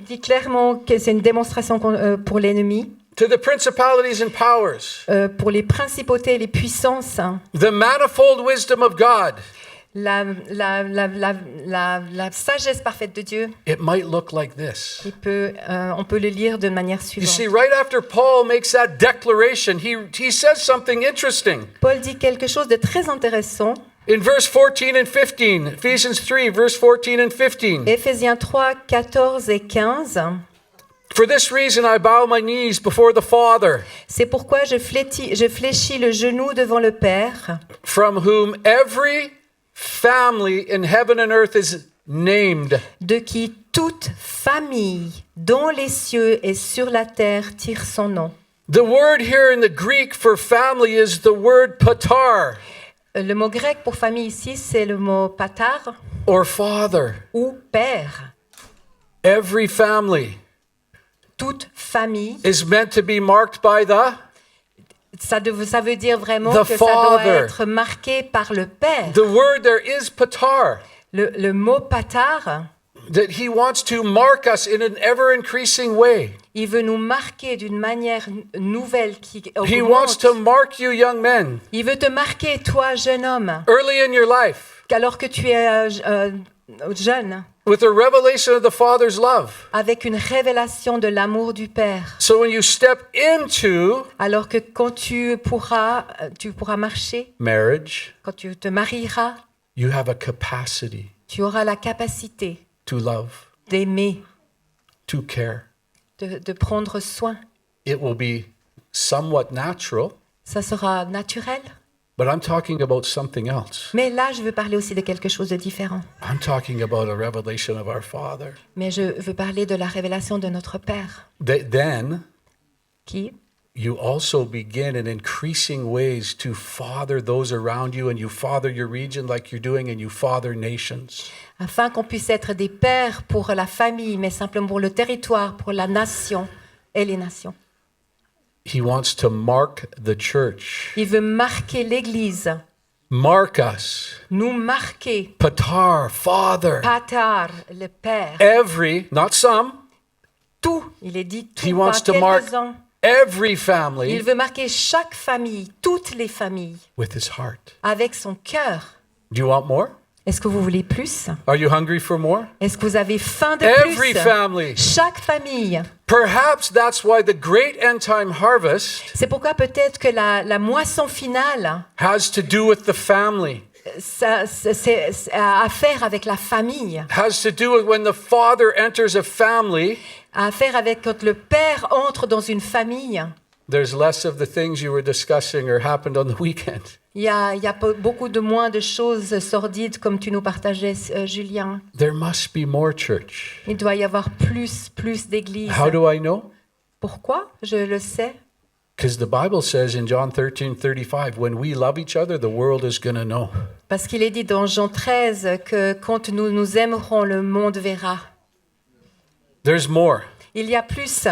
dit clairement que c'est une démonstration pour l'ennemi, To the principalities and powers. pour les principautés et les puissances. The manifold wisdom of God. La sagesse parfaite de Dieu, It might look like this. on peut le lire de manière You see, suivante. right after Paul makes that declaration, he says something interesting. Paul dit quelque chose de très intéressant. In verse 14 and 15, Ephesians 3, verse 14 and 15. Éphésiens 3, 14 et 15. For this reason I bow my knees before the Father, C'est pourquoi je fléchis le genou devant le Père, from whom every family in heaven and earth is named. de qui toute famille dans les cieux et sur la terre tire son nom. The word here in the Greek for family is the word patar, Le mot grec pour famille ici, c'est le mot patar or father. ou père. Every family Toute famille, is meant to be marked by ça veut dire vraiment The que ça doit Father. être marqué par le Père. the word there is patar, Le mot patar, that he wants to mark us in an ever increasing way. il veut nous marquer d'une manière nouvelle qui He wants to augmente. mark you, young men, Il veut te marquer, toi, jeune homme, early in your life, qu'alors que tu es jeune, with a revelation of the Father's love. avec une révélation de l'amour du Père. So when you step into Alors que quand tu pourras marcher, marriage, quand tu te marieras, you have a capacity tu auras la capacité to love, d'aimer, to care. de prendre soin. It will be somewhat natural, Ça sera naturel. but I'm talking about something else. Mais là, je veux parler aussi de quelque chose de différent. I'm talking about a revelation of our Father. Mais je veux parler de la révélation de notre Père, Then qui, you also begin in increasing ways to father those around you, and you father your region like you're doing, and you father nations. afin qu'on puisse être des pères pour la famille, mais simplement pour le territoire, pour la nation et les nations. He wants to mark the church, Il veut marquer l'Église, mark us. nous marquer. Patar, Father. Patar, le Père. Every, not some, Tout, il est dit tout, he pas wants to mark quelques-uns. every Il family veut marquer chaque famille, toutes les familles, with his heart. avec son cœur. Do you want more? Est-ce que vous voulez plus? Are you hungry for more? Est-ce que vous avez faim de Every plus? family. Chaque famille. Perhaps that's why the great end time harvest C'est pourquoi peut-être que la moisson finale, has to do with the family, c'est à faire avec la famille, has to do with when the father enters a family, à faire avec quand le père entre dans une famille. there's less of the things you were discussing or happened on the weekend. Il y a beaucoup de moins de choses sordides comme tu nous partageais, Julien. There must be more church. Il doit y avoir plus d'églises. How do I know? Pourquoi? Je le sais. Because the Bible says in John 13:35, when we love each other, the world is going to know. Parce qu'il est dit dans Jean 13 que quand nous nous aimerons, le monde verra. There's more. Il y a plus.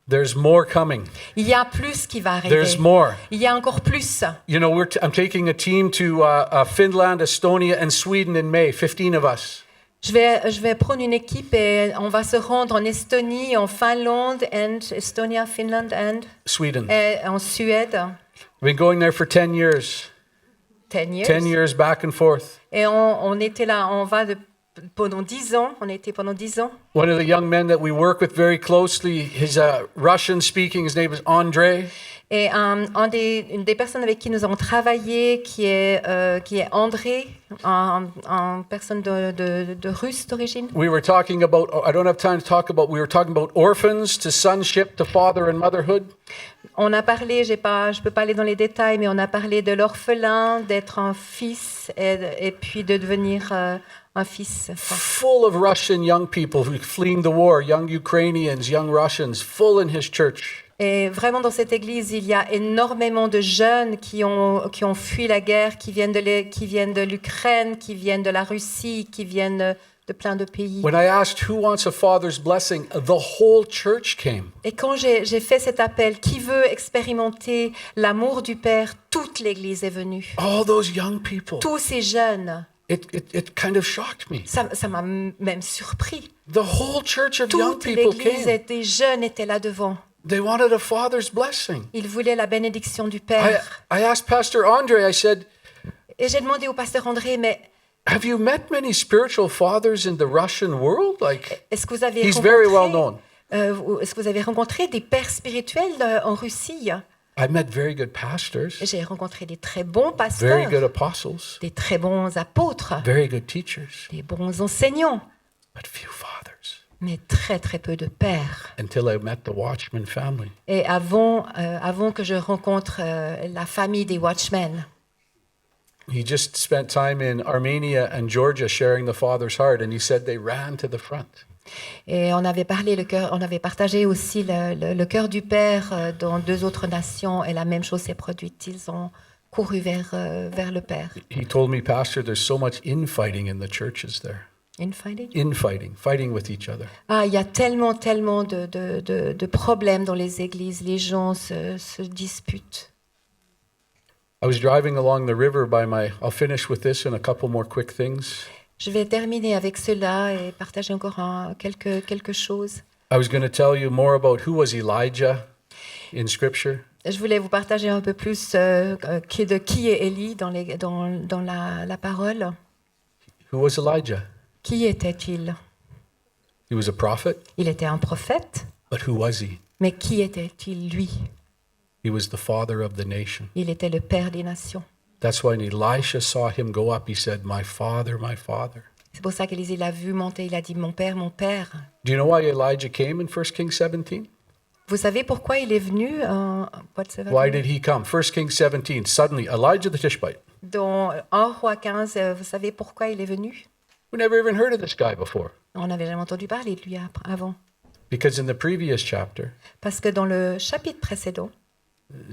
There's more coming. Il y a plus qui va arriver. There's more. Il y a encore plus. You know, I'm taking a team to Finland, Estonia, and Sweden in May, 15 of us. Je vais prendre une équipe et on va se rendre en Estonie, en Finlande, Estonia, Finland Sweden. et en Suède. We've been going there for 10 years. 10 years. 10 years back and forth. Et on était là, pendant 10 ans. On était pendant 10 ans. One of the young men that we work with very closely, he's Russian speaking. His name is Andrei. Et une des personnes avec qui nous avons travaillé, qui est André, une personne de russe d'origine. We were talking about, I don't have time to talk about, we were talking about orphans to sonship to father and motherhood. On a parlé, je peux pas aller dans les détails, mais on a parlé de l'orphelin, d'être un fils et puis de devenir un fils. Full of Russian young people fleeing the war, young Ukrainians, young Russians, full in his church. Et vraiment dans cette église, il y a énormément de jeunes qui ont fui la guerre, qui viennent de l'Ukraine, qui viennent de la Russie, qui viennent de plein de pays. When I asked who wants a father's blessing, the whole church came. Et quand j'ai fait cet appel, qui veut expérimenter l'amour du Père, toute l'église est venue. All those young people. Tous ces jeunes. It kind of shocked me. Ça m'a même surpris. The whole church of young Toute people l'église came. des jeunes étaient là devant. They wanted a father's blessing. Ils voulaient la bénédiction du Père. I asked Pastor Andre, I said, Et j'ai demandé au pasteur André, mais have you met many spiritual fathers in the Russian world? Like, est-ce que vous avez he's very well known. est-ce que vous avez rencontré des pères spirituels en Russie? I met very good pastors, J'ai rencontré des très bons very good pasteurs, apostles, des très bons apôtres, very good teachers, des bons enseignants, but few fathers. mais très très peu de pères. Until I met the Watchman family. Et avant que je rencontre la famille des Watchmen, He just spent time in Armenia and Georgia sharing the Father's heart, and he said they ran to the front. et on avait partagé aussi le cœur du Père dans 2 autres nations, et la même chose s'est produite. Ils ont couru vers le Père. He told me, Pastor, there's so much infighting in the churches there. Infighting? Infighting, fighting with each other. Ah, il y a tellement de problèmes dans les églises. Les gens se disputent. I was driving along the river I'll finish with this and a couple more quick things. Je vais terminer avec cela et partager encore quelque chose. I was going to tell you more about who was Elijah in Scripture. Je voulais vous partager un peu plus de qui est Élie dans la parole. Who was Elijah? Qui était-il? He was a prophet, Il était un prophète, but who was he? mais qui était-il lui? He was the father of the nation. Il était le Père des nations. That's why when Elisha saw him go up, he said, my father, my father. C'est pour ça qu'Élisée l'a vu monter, il a dit, mon Père, mon Père. Do you know why Elijah came in 1 Kings 17? Vous savez pourquoi il est venu Why did he come? 1 Kings 17, suddenly Elijah the Tishbite. Dans 1 Roi 15, vous savez pourquoi il est venu? We never even heard of this guy before. On n'avait jamais entendu parler de lui avant. Because in the previous chapter, Parce que dans le chapitre précédent,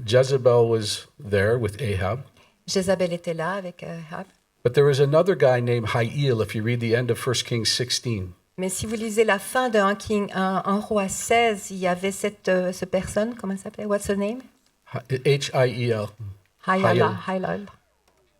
Jezebel was there with Ahab. Jézabel était là avec Ahab. But there was another guy named Hiel, if you read the end of 1 Kings 16. Mais si vous lisez la fin de 1 Roi 16, il y avait cette personne, comment elle s'appelait? What's her name? H-I-E-L. Haïlal.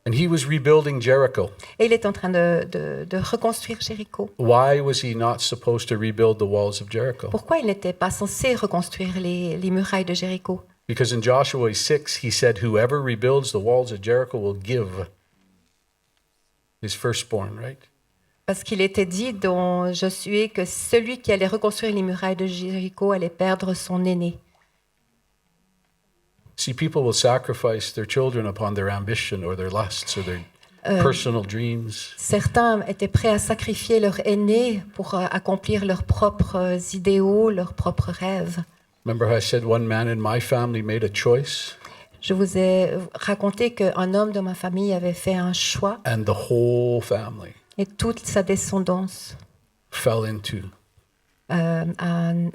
And he was rebuilding Jericho. Et il est en train de reconstruire Jéricho. Why was he not supposed to rebuild the walls of Jericho? Pourquoi il n'était pas censé reconstruire les murailles de Jéricho? Because in Joshua 6, he said, whoever rebuilds the walls of Jericho will give his firstborn, right? Parce qu'il était dit dans Josué que celui qui allait reconstruire les murailles de Jéricho allait perdre son aîné. See, people will sacrifice their children upon their ambition or their lusts or their personal dreams. Certains étaient prêts à sacrifier leur aîné pour accomplir leurs propres idéaux, leurs propres rêves. Remember how I said one man in my family made a choice? Je vous ai raconté qu'un homme de ma famille avait fait un choix And the whole family et toute sa descendance fell into.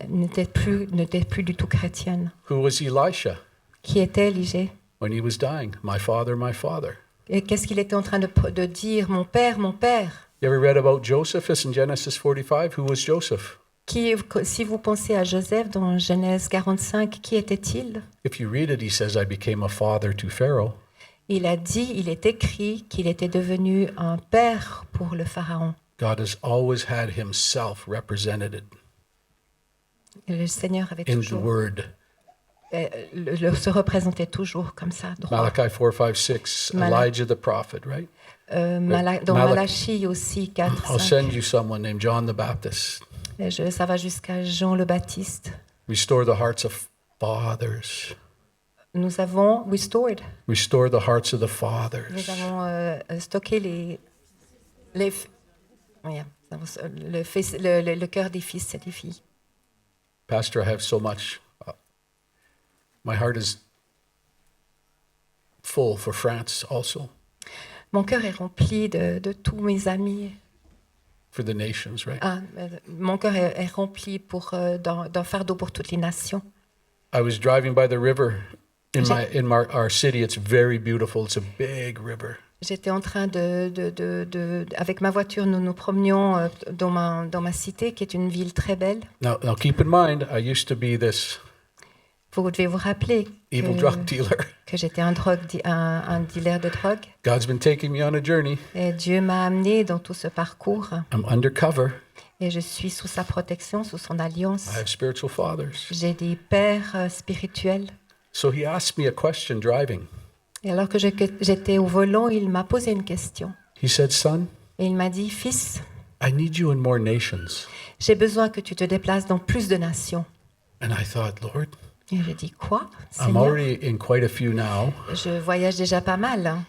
n'était plus du tout chrétienne. Who was Elisha Qui était Élisée? when he was dying? My father, my father. Et qu'est-ce qu'il était en train de dire? Mon père, mon père. You ever read about Joseph in Genesis 45? Who was Joseph? Si vous pensez à Joseph dans Genèse 45, qui était-il? If you read it, he says, I became a father to Pharaoh. Il a dit, il est écrit qu'il était devenu un père pour le Pharaon. God has always had himself represented Et le Seigneur avait in the toujours, word. se représentait toujours comme ça, droit. Malachi 4, 5, 6, Mala- Elijah the prophet, right? Dans Mala- Malachie aussi, 4, I'll 5. send you someone named John the Baptist. Et ça va jusqu'à Jean le Baptiste. Restore the hearts of fathers. Nous avons restored. Restore the hearts of the Nous fathers. avons stocké le cœur des fils et des filles. Pastor, I have so much. My heart is full for France also, Mon cœur est rempli de tous mes amis. for the nations, right? Mon cœur est rempli d'un fardeau pour toutes les nations. I was driving by the river our city. It's very beautiful. It's a big river. J'étais en train avec ma voiture, nous nous promenions dans ma cité, qui est une ville très belle. Now keep in mind, I used to be this Vous devez vous rappeler evil drug dealer. que j'étais un dealer de drogue. God's been taking me on a journey. Et Dieu m'a amené dans tout ce parcours. I'm undercover. Et je suis sous sa protection, sous son alliance. I have spiritual fathers. J'ai des pères spirituels. So he asked me a question driving. Et alors que j'étais au volant, il m'a posé une question. He said, Son, Et il m'a dit, Fils, I need you in more nations. j'ai besoin que tu te déplaces dans plus de nations. And I thought, Lord, Et j'ai dit, quoi, I'm Seigneur? already in quite a few now. Je voyage déjà pas mal. Hein.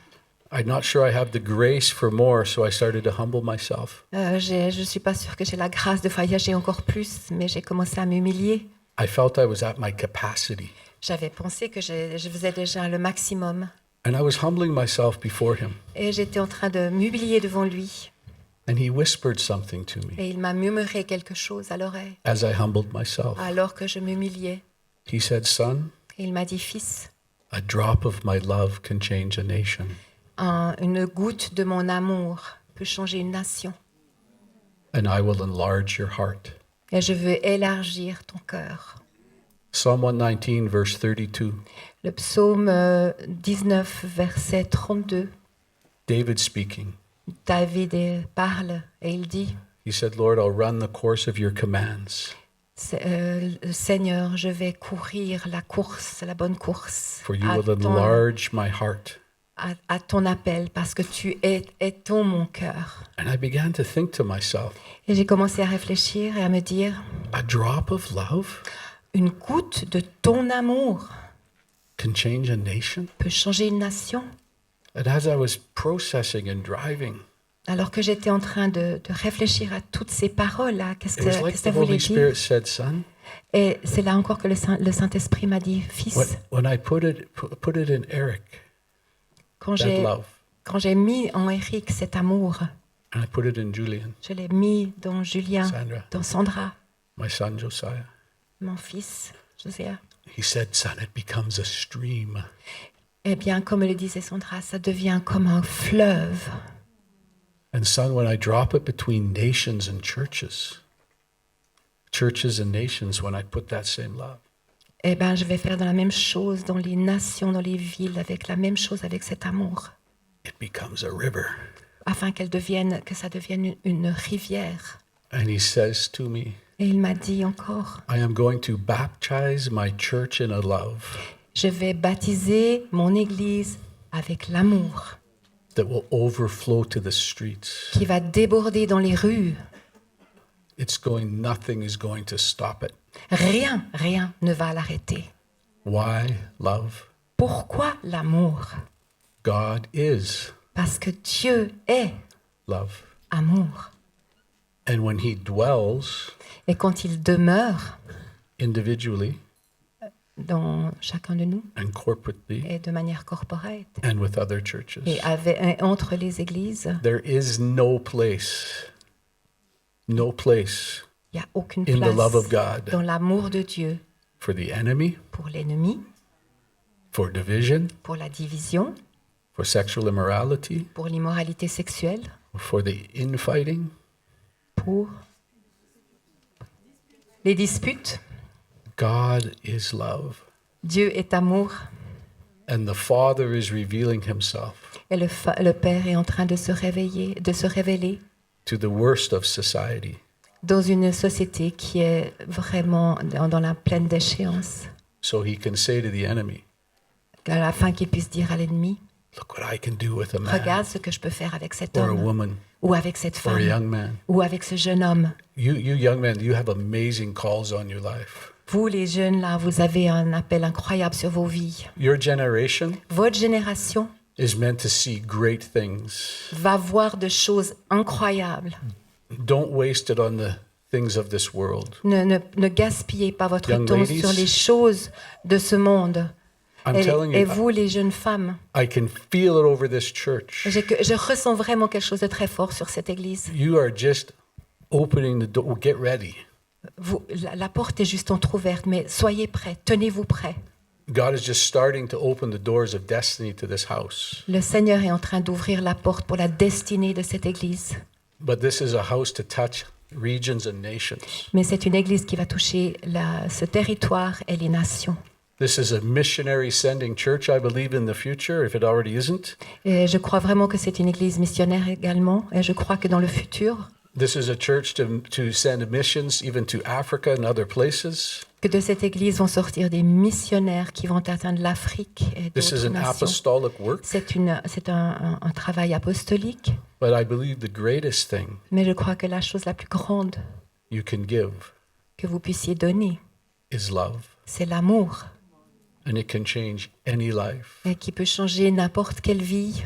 I'm not sure I have the grace for more, so I started to humble myself. Je suis pas sûre que j'ai la grâce de voyager encore plus, mais j'ai commencé à m'humilier. I felt I was at my capacity. J'avais pensé que je faisais déjà le maximum. And I was humbling myself before him. Et j'étais en train de m'humilier devant lui. And he whispered something to me Et il m'a murmuré quelque chose à l'oreille, as I humbled myself. alors que je m'humiliais. He said, Son, Et il m'a dit, Fils, a drop of my love can change a nation. une goutte de mon amour peut changer une nation. And I will enlarge your heart. Et je veux élargir ton cœur. Psalm 119, verse 32. Le psaume 19, verset 32, David speaking. David parle et il dit, He said, Lord, I'll run the course of your commands, Seigneur, je vais courir la course, la bonne course, for you will enlarge my heart. à ton appel, parce que tu es ton mon cœur. And I began to think to myself, Et j'ai commencé à réfléchir et à me dire, a drop of love une goutte de ton amour can change a nation? peut changer une nation. And as I was processing and driving, Alors que j'étais en train de réfléchir à toutes ces paroles-là, qu'est-ce it was que like ça the voulait Holy Spirit dire? said, Son, Et c'est là encore que le Saint-Esprit m'a dit, Fils, when I put it in Eric, quand that love, j'ai mis en Eric cet amour, and I put it in Julian, je l'ai mis dans Julien, Sandra, dans Sandra, my son Josiah, mon fils, Josiah. he said, Son, it becomes a stream. Eh bien, comme le disait Sandra, ça devient comme un fleuve. And son, when I drop it between nations and churches and nations, when I put that same love, Eh bien, je vais faire dans la même chose dans les nations, dans les villes, avec la même chose, avec cet amour, it becomes a river. afin que ça devienne une rivière. And he says to me, Et il m'a dit encore, I am going to baptize my church in a love je vais baptiser mon Église avec l'amour that will overflow to the streets. qui va déborder dans les rues. Nothing is going to stop it. Rien ne va l'arrêter. Why love? Pourquoi l'amour? God is Parce que Dieu est love. amour. And when he dwells Et quand il demeure individually dans chacun de nous and corporately et de manière corporelle and with other churches, et entre les églises, there is no place il n'y a aucune in the love of place God dans l'amour de Dieu for the enemy, pour l'ennemi, for division, pour la division, for sexual immorality, pour l'immoralité sexuelle, for the infighting, pour les disputes. God is love. Dieu est amour And the Father is revealing himself et le Père est en train de se révéler to the worst of society. dans une société qui est vraiment dans la pleine déchéance. So he can say to the enemy, À la fin, qu'il puisse dire à l'ennemi, look what I can do with a man regarde ce que je peux faire avec cet or a homme, woman ou avec cette or a femme, young man. ou avec ce jeune homme. You young men, you have amazing calls on your life. Vous, les jeunes, là, vous avez un appel incroyable sur vos vies. Your generation Votre génération is meant to see great things. va voir de choses incroyables. Don't waste it on the things of this world. Ne gaspillez pas votre Young temps ladies, sur les choses de ce monde. I'm telling Et you, vous, les jeunes femmes, I can feel it over this church. je ressens vraiment quelque chose de très fort sur cette église. You are just opening the door. Get ready. La porte est juste entrouverte, mais soyez prêts, tenez-vous prêts. God is just starting to open the doors of destiny to this house. Le Seigneur est en train d'ouvrir la porte pour la destinée de cette église. But this is a house to touch regions and nations. Mais c'est une église qui va toucher ce territoire et les nations. This is a missionary sending church, I believe, in the future, if it already isn't. Et je crois vraiment que c'est une église missionnaire également. Et je crois que dans le futur, This is a church to send missions even to Africa and other places. que de cette église vont sortir des missionnaires qui vont atteindre l'Afrique et This is d'autres an nations. apostolic work. C'est un travail apostolique. But I believe the greatest thing Mais je crois que la chose la plus grande you can give que vous puissiez donner, is love. c'est l'amour. And it can change any life. Et qui peut changer n'importe quelle vie.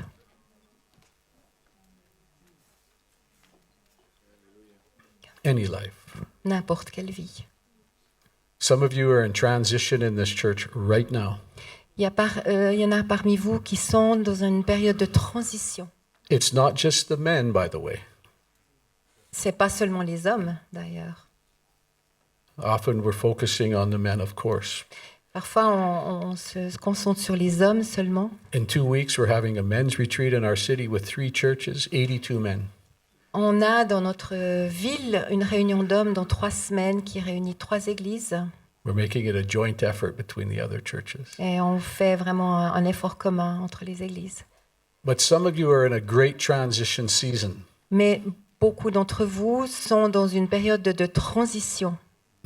Any life. N'importe quelle vie. Some of you are in transition in this church right now. Il y en a parmi vous qui sont dans une période de transition. It's not just the men, by the way. C'est pas seulement les hommes, d'ailleurs. Often we're focusing on the men, of course. Parfois, on se concentre sur les hommes seulement. In 2 weeks, we're having a men's retreat in our city with 3 churches, 82 men. On a dans notre ville une réunion d'hommes dans 3 semaines qui réunit 3 églises. We're making it a joint effort between the other churches. Et on fait vraiment un effort commun entre les églises. But some of you are in a great transition season. Mais beaucoup d'entre vous sont dans une période de transition.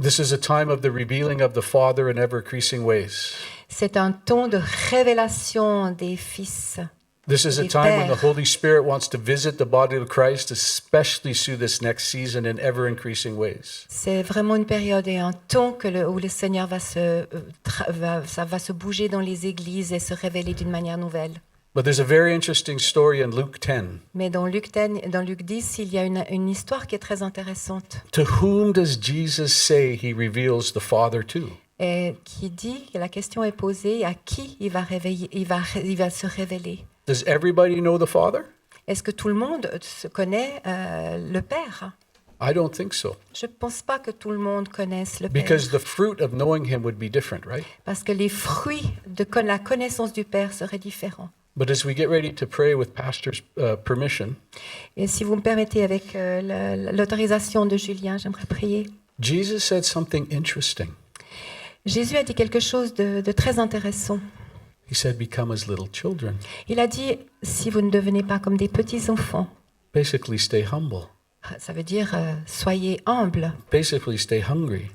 This is a time of the revealing of the Father in ever-increasing ways. C'est un temps de révélation des fils. This is a Des time when the pères. Holy Spirit wants to visit the body of Christ, especially through this next season in ever-increasing ways. C'est vraiment une période et un temps où le Seigneur va se bouger dans les églises et se révéler d'une manière nouvelle. But there's a very interesting story in Luke 10. Mais dans Luc 10, il y a une histoire qui est très intéressante To whom does Jesus say he reveals the Father to? et qui dit, la question est posée, à qui il va se révéler. Does everybody know the Father? Est-ce que tout le monde se connaît le Père? I don't think so. Je ne pense pas que tout le monde connaisse le Père. Because the fruit of knowing him would be different, right? Parce que les fruits de la connaissance du Père seraient différents. But as we get ready to pray with Pastor's permission, Et si vous me permettez, avec l'autorisation de Julien, j'aimerais prier. Jesus said something interesting. Jésus a dit quelque chose de très intéressant. He said, become as little children. Il a dit, si vous ne devenez pas comme des petits-enfants, Basically, stay humble. ça veut dire soyez humbles. Basically, stay hungry.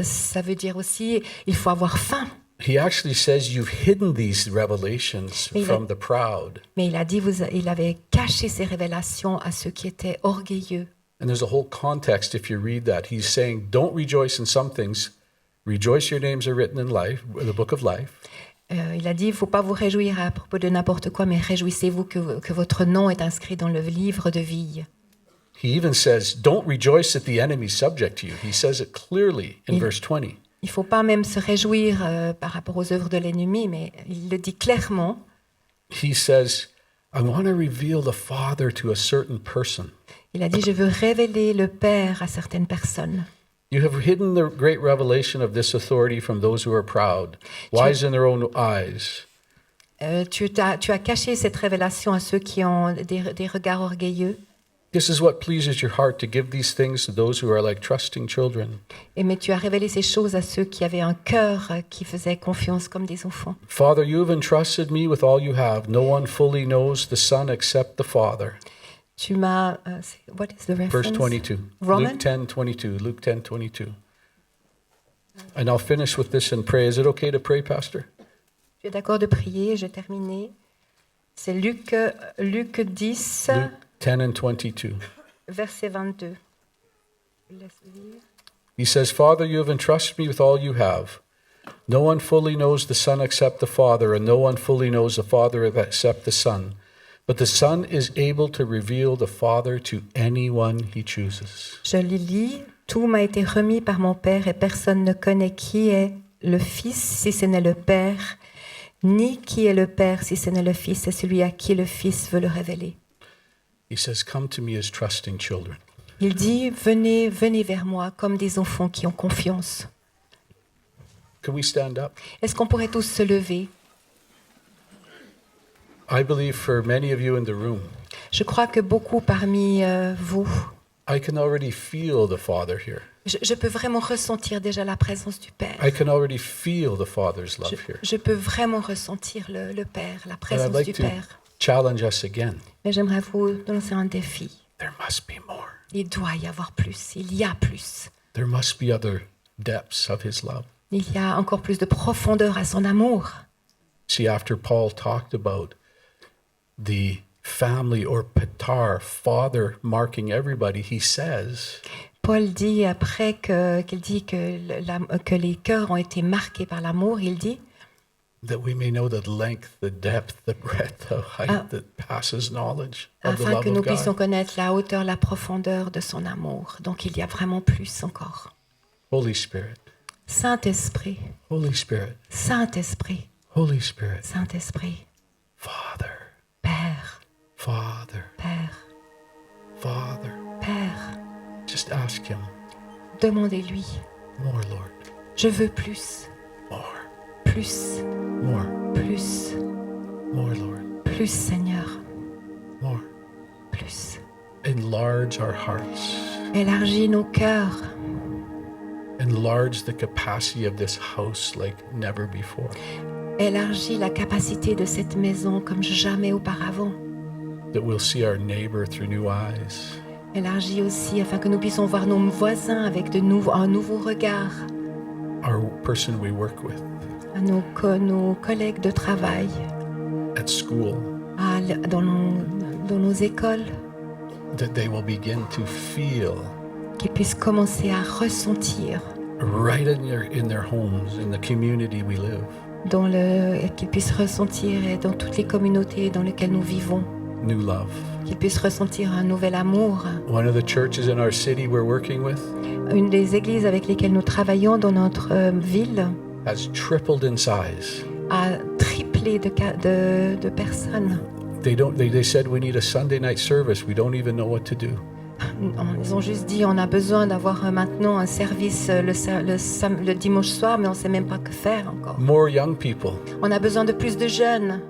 Ça veut dire aussi, il faut avoir faim. He actually says you've hidden these revelations Mais il a- from the proud. Mais il a dit, il avait caché ses révélations à ceux qui étaient orgueilleux. And there's a whole context if you read that. He's saying, don't rejoice in some things. Rejoice your names are written in life, the book of life. Il a dit, il ne faut pas vous réjouir à propos de n'importe quoi, mais réjouissez-vous que votre nom est inscrit dans le livre de vie. He even says, don't rejoice that the enemy is subject to you. He says it clearly in Il- verse 20. Il ne faut pas même se réjouir par rapport aux œuvres de l'ennemi, mais il le dit clairement. He says, I want to reveal the Father to a certain person. Il a dit, je veux révéler le Père à certaines personnes. You have hidden the great revelation of this authority from those who are proud, wise in their own eyes. Tu as caché cette révélation à ceux qui ont des regards orgueilleux. This is what pleases your heart, to give these things to those who are like trusting children. Mais tu as révélé ces choses à ceux qui avaient un cœur qui faisait confiance comme des enfants. Father, you have entrusted me with all you have. No one fully knows the Son except the Father. Tu m'as... what is the reference? Verse 22. Roman? Luke 10:22. Luke 10:22. And I'll finish with this and pray. Is it okay to pray, Pastor? Tu es d'accord de prier? Je terminais. C'est Luc 10, Luke 10:22. verset 22. Laisse lire. He says, Father, you have entrusted me with all you have. No one fully knows the Son except the Father, and no one fully knows the Father except the Son. But the Son is able to reveal the Father to anyone he chooses. Je le lis. Tout m'a été remis par mon Père et personne ne connaît qui est le Fils si ce n'est le Père, ni qui est le Père si ce n'est le Fils, c'est celui à qui le Fils veut le révéler. He says, Come to me as trusting children. Il dit, venez, venez vers moi comme des enfants qui ont confiance. Can we stand up? Est-ce qu'on pourrait tous se lever? I believe for many of you in the room, Je crois que beaucoup parmi vous, I can already feel the Father here. je peux vraiment ressentir déjà la présence du Père. I can already feel the Father's love here. Je peux vraiment ressentir le Père, la And I'd présence like du to Père. challenge us again. Mais j'aimerais vous lancer un défi. There must be more. Il doit y avoir plus, il y a plus. There must be other depths of his love. Il y a encore plus de profondeur à son amour. See, after Paul talked about the family or patar, father marking everybody, he says, Paul dit après qu'il dit que les cœurs ont été marqués par l'amour, il dit that we may know the length, the depth, the breadth, the height that passes knowledge of the afin love que nous of puissions God. connaître la hauteur, la profondeur de son amour. Donc il y a vraiment plus encore. Holy Spirit, Saint-Esprit, Holy Spirit, Saint-Esprit, Holy Spirit, Saint-Esprit, Father, Père, Father, Père, Father. Père, Just ask him, demandez-lui. more, Lord, Je veux plus, more, plus, more, plus, more, Lord, plus, Seigneur, more. plus. Enlarge our hearts. Élargis nos cœurs. Enlarge the capacity of this house like never before. Élargis la capacité de cette maison comme jamais auparavant. That we'll see our neighbor through new eyes. Élargis aussi afin que nous puissions voir nos voisins avec un nouveau regard, Our person we work with à nos collègues de travail, at school. dans nos écoles, That they will begin to feel qu'ils puissent commencer à ressentir, right in their homes, in the community we live. qu'ils puissent ressentir et dans toutes les communautés dans lesquelles nous vivons, New love. qu'ils puissent ressentir un nouvel amour. One of the churches in our city we're working with Une des églises avec lesquelles nous travaillons dans notre ville has tripled in size. a triplé de personnes. They said we need a Sunday night service. We don't even know what to do. Ils ont juste dit on a besoin d'avoir maintenant un service le dimanche soir, mais on ne sait même pas que faire encore. More young people. On a besoin de plus de jeunes.